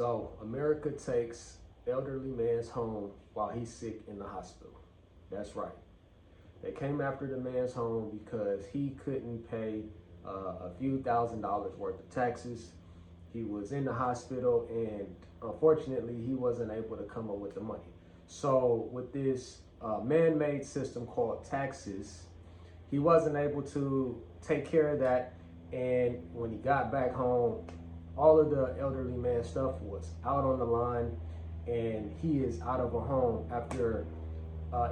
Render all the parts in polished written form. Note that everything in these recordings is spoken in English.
So America takes elderly man's home while he's sick in the hospital. That's right. They came after the man's home because he couldn't pay a few $1,000s worth of taxes. He was in the hospital, and unfortunately, he wasn't able to come up with the money. So, with this man-made system called taxes, he wasn't able to take care of that. And when he got back home, all of the elderly man stuff was out on the line, and he is out of a home after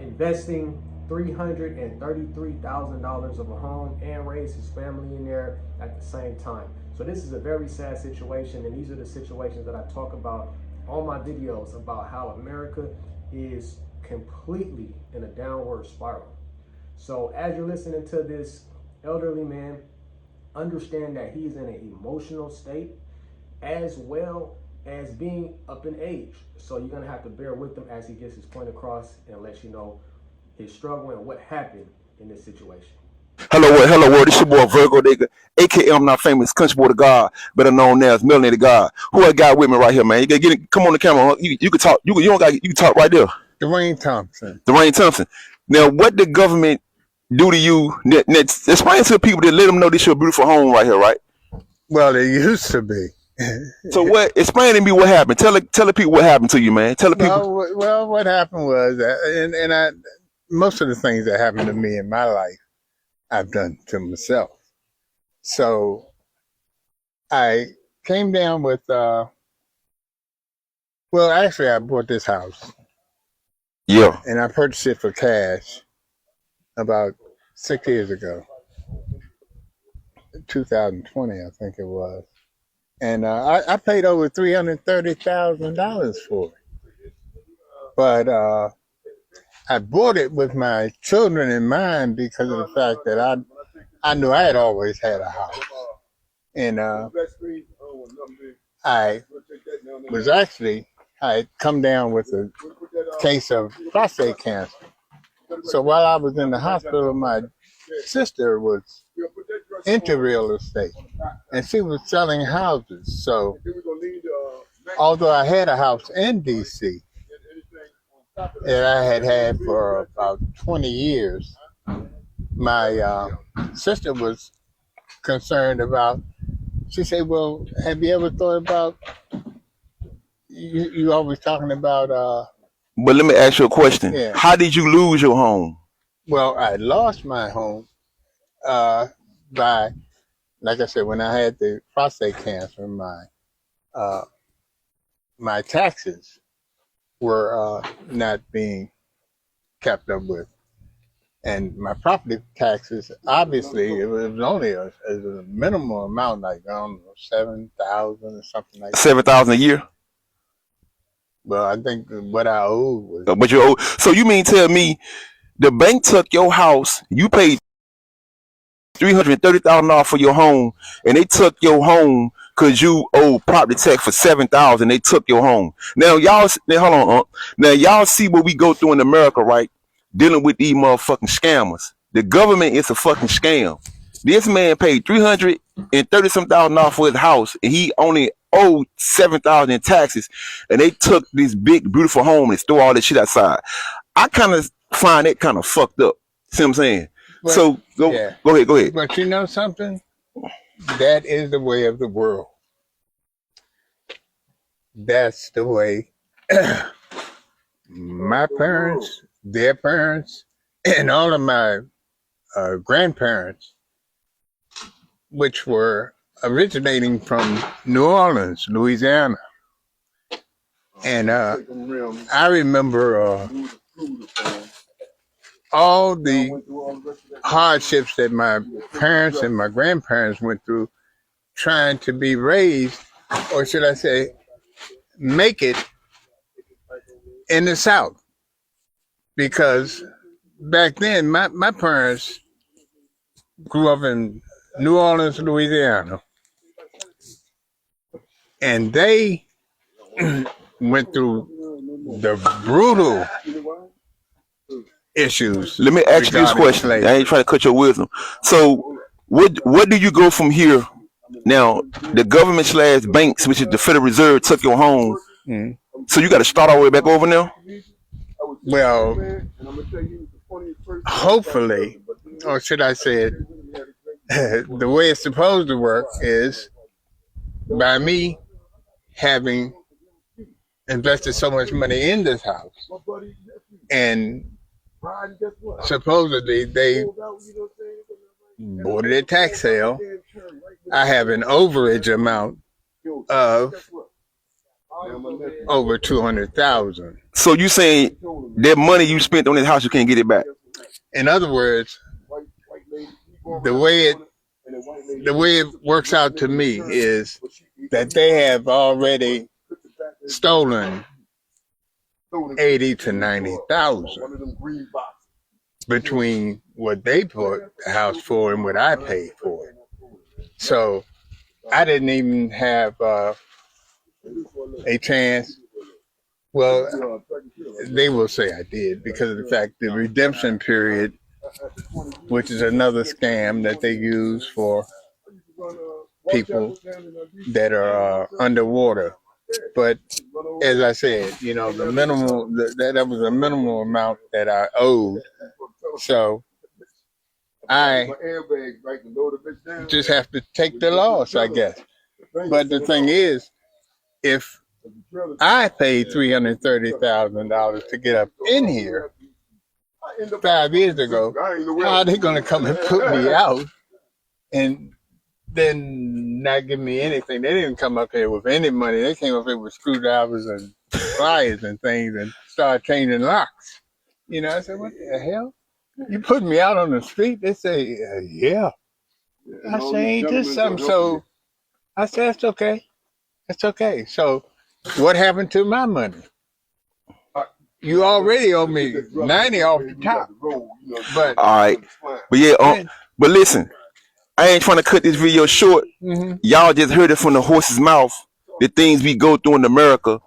investing $333,000 of a home and raise his family in there at the same time. So this is a very sad situation, and these are the situations that I talk about on my videos about how America is completely in a downward spiral. So as you're listening to this elderly man, understand that he's in an emotional state as well as being up in age. So you're gonna have to bear with him as he gets his point across and lets you know his struggle and what happened in this situation. Hello world. This your boy Virgo, nigga, aka I'm not famous, country boy to God, better known as Melanated God. Who I got with me right here, man? You gotta get it, come on the camera. You can talk. You don't got. You can talk right there. Dwayne Thompson. Dwayne Thompson. Now, what the government do to you? Explain to the people that let them know this your beautiful home right here, right? Well, it used to be. So what? Explain to me what happened. Tell the people what happened to you, man. Tell the people. Well, what happened was that, and I, most of the things that happened to me in my life, I've done to myself. So I came down with, well, actually, I bought this house. Yeah. And I purchased it for cash about 6 years ago, 2020, I think it was. And I paid over $330,000 for it. But I bought it with my children in mind because of the fact that I knew I had always had a house. And I had come down with a case of prostate cancer. So while I was in the hospital, my sister was into real estate, and she was selling houses. So although I had a house in D.C. that I had for about 20 years, my sister was concerned about, she said, well, have you ever thought about, you always talking about... But let me ask you a question. Yeah. How did you lose your home? Well, I lost my home by, like I said, when I had the prostate cancer, my taxes were not being kept up with. And my property taxes, obviously, it was only a minimal amount, like, I don't know, 7,000 or something like that. 7,000 a year? Well, I think what I owed was... But you owe, so you mean tell me the bank took your house, you paid $330,000 for your home, and they took your home because you owe property tax for $7,000. They took your home. Now hold on. Now y'all see what we go through in America, right? Dealing with these motherfucking scammers. The government is a fucking scam. This man paid $330,000 for his house, and he only owed $7,000 in taxes, and they took this big beautiful home and threw all this shit outside. I kind of find it kind of fucked up. See what I'm saying? But, so go ahead. But you know something? That is the way of the world. That's the way my parents, their parents, and all of my grandparents, which were originating from New Orleans, Louisiana. And I remember all the hardships that my parents and my grandparents went through trying to be raised, or should I say, make it in the South. Because back then, my parents grew up in New Orleans, Louisiana, and they went through the brutal issues. Let me ask you this question. I ain't trying to cut your wisdom. So what do you go from here Now, the government slash banks, which is the Federal Reserve, took your home. Mm. So you got to start all the way back over now? Well, hopefully, or should I say it, the way it's supposed to work is by me having invested so much money in this house, and supposedly they boarded a tax sale. I have an overage amount of over 200,000. So you saying that money you spent on this house, you can't get it back? In other words, the way it works out to me is that they have already stolen 80 to 90,000 between what they bought the house for and what I paid for it. So I didn't even have a chance. Well, they will say I did because of the fact the redemption period, which is another scam that they use for people that are underwater. But as I said, the minimal that was a minimal amount that I owed. So I just have to take the loss, I guess. But the thing is, if I paid $330,000 to get up in here 5 years ago, how are they going to come and put me out and then not give me anything? They didn't come up here with any money. They came up here with screwdrivers and pliers and things and started changing locks. I said, what the hell? You put me out on the street? They say, yeah. I say, ain't this something? So I said, it's okay. It's okay. So what happened to my money? You already owe me 90 off the top. But all right. But yeah, but listen, I ain't trying to cut this video short. Mm-hmm. Y'all just heard it from the horse's mouth. The things we go through in America.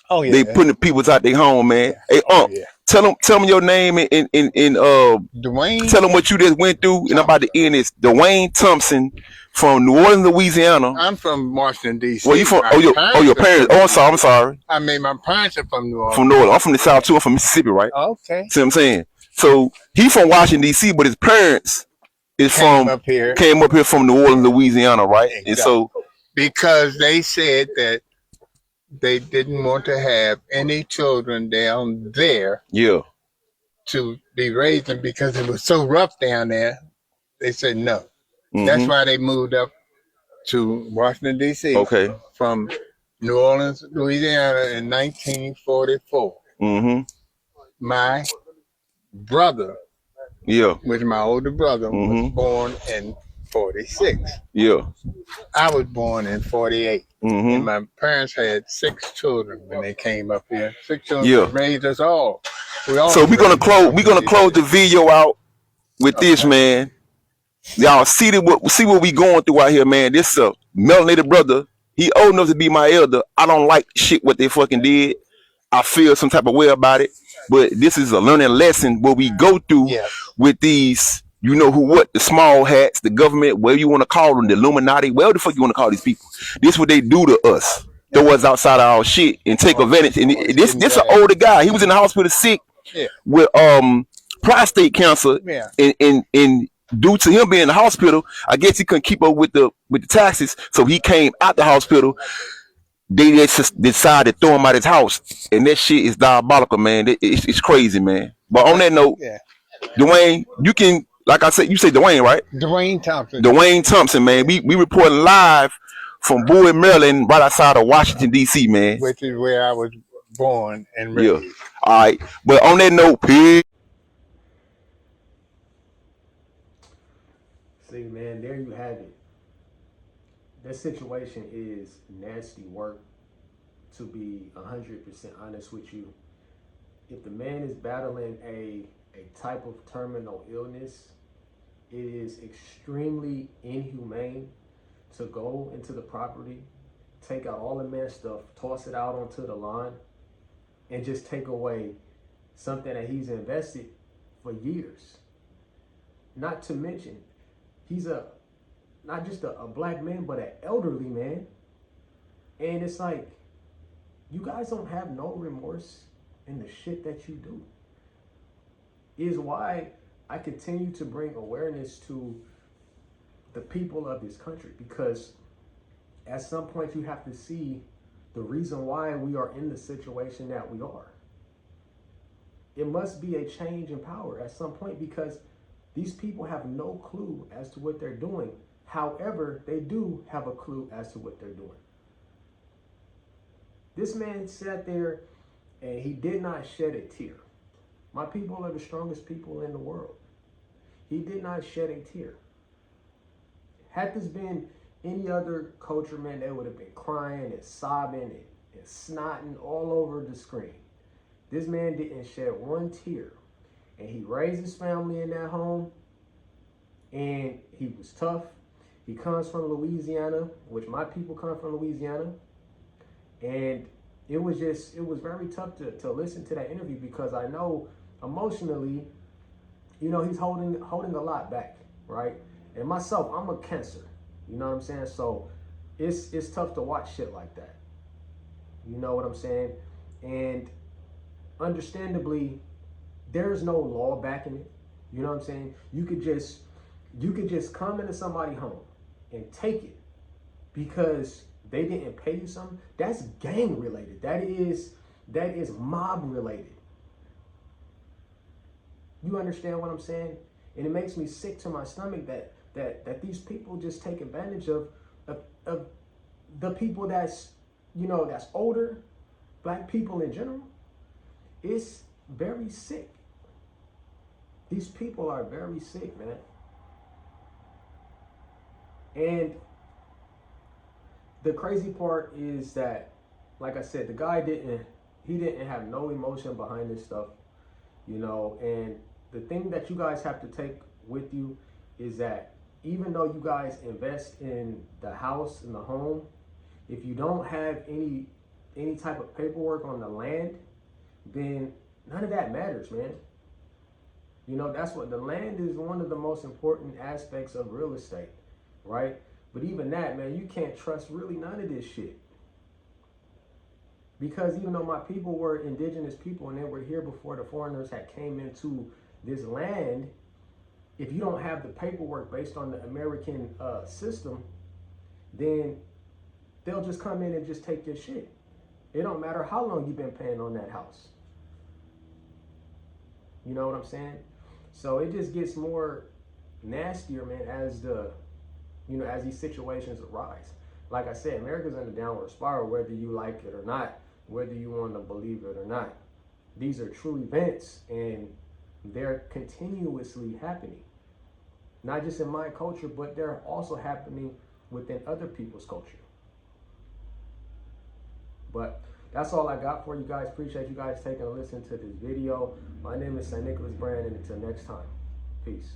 Oh yeah. They putting the people out their home, man. Hey, yeah. Tell them your name and Dwayne. Tell them what you just went through, and I'm about to end this. Dwayne Thompson from New Orleans, Louisiana. I'm from Washington D.C. Well, you from? Your parents. Oh, I'm sorry. I mean, my parents are from New Orleans. From New Orleans. I'm from the South too. I'm from Mississippi, right? Okay. See what I'm saying? So he from Washington D.C., but his parents came up here from New Orleans, Louisiana, right? Exactly. And so because they said that they didn't want to have any children down there. Yeah. To be raising because it was so rough down there. They said no. Mm-hmm. That's why they moved up to Washington, D.C. Okay. From New Orleans, Louisiana in 1944. Mm-hmm. My brother, which my older brother, was born in 46. Yeah. I was born in 48. Mm-hmm. And my parents had 6 children when they came up here. 6 children raised us all. So we're gonna close the video out with this, man. Y'all see what we going through out here, man. This melanated brother, he old enough to be my elder. I don't like shit what they fucking did. I feel some type of way about it. But this is a learning lesson what we go through with these, the small hats, the government, whatever you want to call them, the Illuminati, whatever the fuck you want to call these people. This is what they do to us. Throw us outside of our shit and take advantage. And this an older guy. He was in the hospital sick with prostate cancer. And due to him being in the hospital, I guess he couldn't keep up with the taxes. So he came out the hospital. They just decided to throw him out his house. And that shit is diabolical, man. It's crazy, man. But on that note, Dwayne, you can, like I said, you say Dwayne, right? Dwayne Thompson. Dwayne Thompson, man. We reporting live from Bowie, Maryland, right outside of Washington, D.C., man. Which is where I was born and raised. Yeah. All right. But on that note, peace. See, man, there you have it. That situation is nasty work, to be 100% honest with you. If the man is battling a type of terminal illness, it is extremely inhumane to go into the property, take out all the man's stuff, toss it out onto the lawn, and just take away something that he's invested for years. Not to mention, he's a not just a black man, but an elderly man. And it's like, you guys don't have no remorse in the shit that you do. Is why I continue to bring awareness to the people of this country, because at some point you have to see the reason why we are in the situation that we are. It must be a change in power at some point, because these people have no clue as to what they're doing. However, they do have a clue as to what they're doing. This man sat there and he did not shed a tear. My people are the strongest people in the world. He did not shed a tear. Had this been any other culture, man, they would have been crying and sobbing and snotting all over the screen. This man didn't shed one tear. And he raised his family in that home. And he was tough. He comes from Louisiana, which my people come from Louisiana. And it was very tough to listen to that interview, because I know emotionally, you know, he's holding a lot back, right? And myself, I'm a Cancer, you know what I'm saying? So it's tough to watch shit like that. You know what I'm saying? And understandably, there's no law backing it. You know what I'm saying? You could just come into somebody's home and take it because they didn't pay you something. That's gang related. That is mob related. You understand what I'm saying? And it makes me sick to my stomach that these people just take advantage of the people that's, you know, that's older, black people in general. It's very sick. These people are very sick, man. And the crazy part is that, like I said, the guy didn't have no emotion behind this stuff, you know. And the thing that you guys have to take with you is that even though you guys invest in the house and the home, if you don't have any type of paperwork on the land, then none of that matters, man. You know, that's what the land is, one of the most important aspects of real estate, right? But even that, man, you can't trust really none of this shit. Because even though my people were indigenous people and they were here before the foreigners had came into this land, if you don't have the paperwork based on the American system, then they'll just come in and just take your shit. It don't matter how long you've been paying on that house. You know what I'm saying? So it just gets more nastier, man, as these situations arise. Like I said, America's in a downward spiral, whether you like it or not, whether you want to believe it or not. These are true events, and they're continuously happening. Not just in my culture, but they're also happening within other people's culture. But that's all I got for you guys. Appreciate you guys taking a listen to this video. My name is St. Nicholas Brand, and until next time, peace.